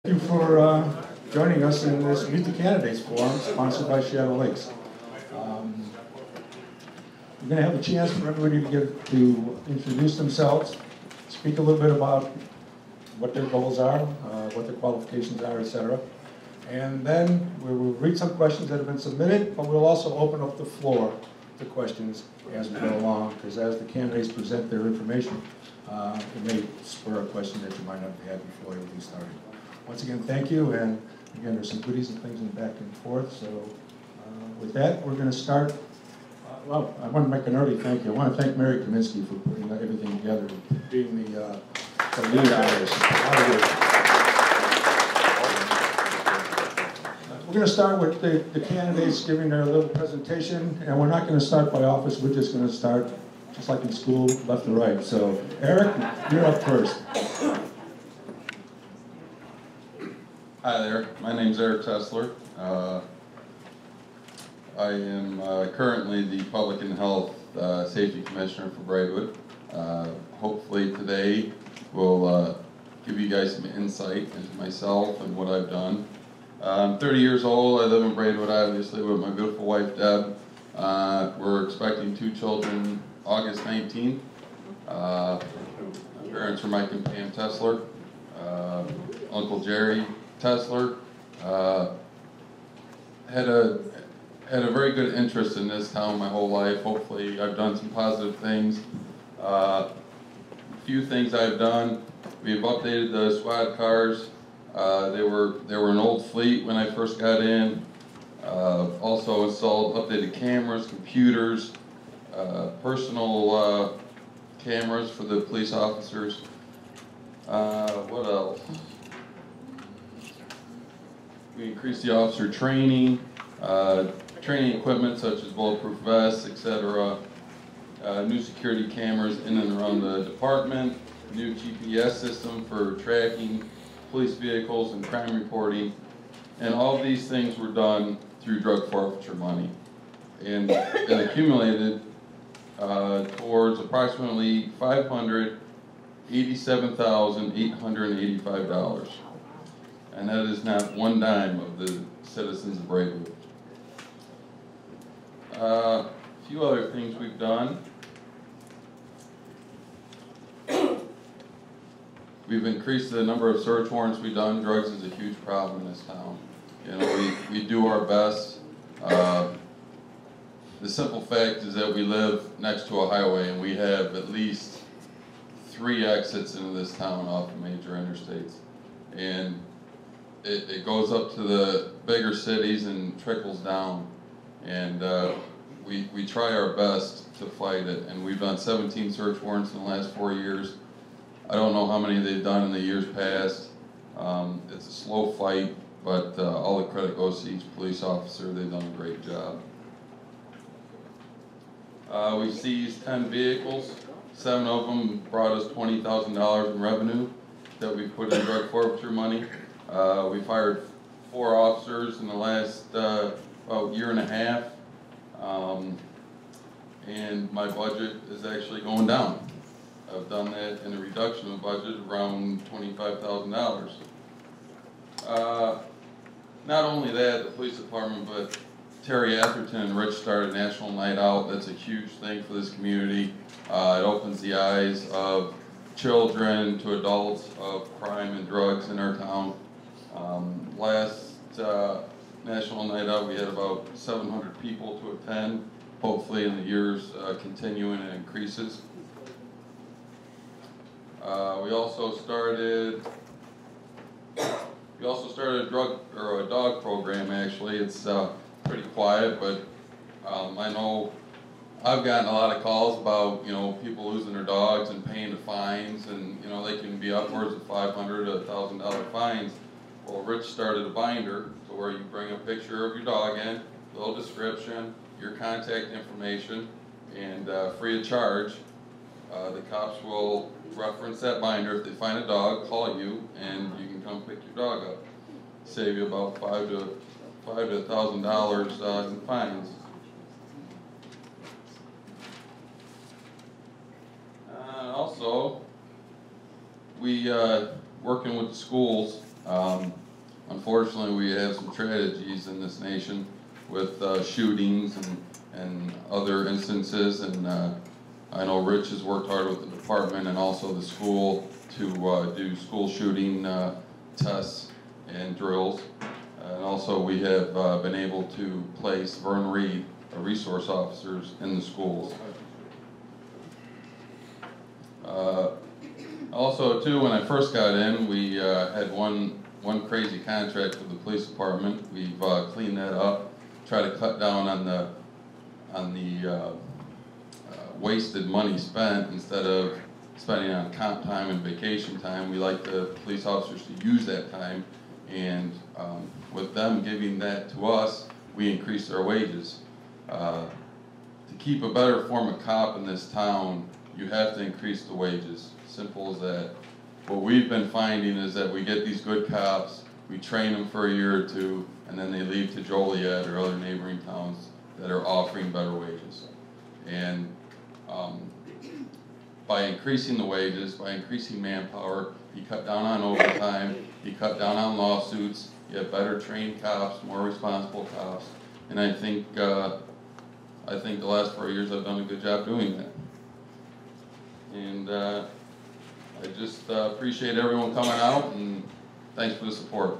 Thank you for joining us in this Meet the Candidates Forum, sponsored by Shadow Lakes. We're going to have a chance for everybody to introduce themselves, speak a little bit about what their goals are, what their qualifications are, etc. And then we will read some questions that have been submitted, but we'll also open up the floor to questions as we go along, because as the candidates present their information, it may spur a question that you might not have had before everything started. Once again, thank you, and again, there's some goodies and things in the back and forth. So with that, we're going to start. Well, I want to make an early thank you. I want to thank Mary Kaminsky for putting everything together, being the lead on this. We're going to start with the candidates giving their little presentation, and we're not going to start by office. We're just going to start, just like in school, left to right. So, Eric, you're up first. Hi there, my name's Eric Tesler. I am currently the Public and Health Safety Commissioner for Braidwood. Hopefully today will give you guys some insight into myself and what I've done. I'm 30 years old, I live in Braidwood obviously with my beautiful wife Deb. We're expecting 2 children August 19th. My parents are Mike and Pam Tesler. Uncle Jerry Tesler had a very good interest in this town my whole life. Hopefully I've done some positive things. A few things I've done. We've updated the squad cars. They were an old fleet when I first got in. Also installed updated cameras, computers, personal cameras for the police officers. What else? We increased the officer training, training equipment such as bulletproof vests, etc. New security cameras in and around the department, new GPS system for tracking police vehicles and crime reporting, and all of these things were done through drug forfeiture money, and it accumulated towards approximately $587,885. And that is not one dime of the citizens of Braidwood. A few other things we've done. We've increased the number of search warrants we've done. Drugs is a huge problem in this town. You know, we do our best. The simple fact is that we live next to a highway and we have at least 3 exits into this town off of major interstates. And it goes up to the bigger cities and trickles down, and we try our best to fight it, and we've done 17 search warrants in the last 4 years. I don't know how many they've done in the years past. It's a slow fight, but all the credit goes to each police officer. They've done a great job. We seized 10 vehicles. 7 of them brought us $20,000 in revenue that we put in drug forfeiture money. We fired 4 officers in the last about year and a half, and my budget is actually going down. I've done that in a reduction of budget around $25,000. Not only that, the police department, but Terry Atherton and Rich started National Night Out. That's a huge thing for this community. It opens the eyes of children to adults of crime and drugs in our town. Last National Night Out, we had about 700 people to attend. Hopefully, in the years continuing and increases. We also started a dog program. Actually, it's pretty quiet, but I know I've gotten a lot of calls about people losing their dogs and paying the fines, and they can be upwards of $500 to $1,000 fines. Well, Rich started a binder to where you bring a picture of your dog in, a little description, your contact information, and free of charge. The cops will reference that binder. If they find a dog, call you, and you can come pick your dog up. Save you about $500 to $1,000 in fines. Also, we working with the schools, Unfortunately, we have some tragedies in this nation with shootings and other instances, and I know Rich has worked hard with the department and also the school to do school shooting tests and drills. And also we have been able to place Vern Reed, resource officers, in the schools. Also too, when I first got in, we had one crazy contract with the police department. We've cleaned that up, try to cut down on the wasted money spent. Instead of spending on comp time and vacation time, we like the police officers to use that time, and with them giving that to us, we increase their wages. To keep a better form of cop in this town, you have to increase the wages. Simple as that. What we've been finding is that we get these good cops, we train them for a year or two, and then they leave to Joliet or other neighboring towns that are offering better wages. And by increasing the wages, by increasing manpower, you cut down on overtime, you cut down on lawsuits, you have better trained cops, more responsible cops, and I think the last 4 years I've done a good job doing that. And I just appreciate everyone coming out, and thanks for the support.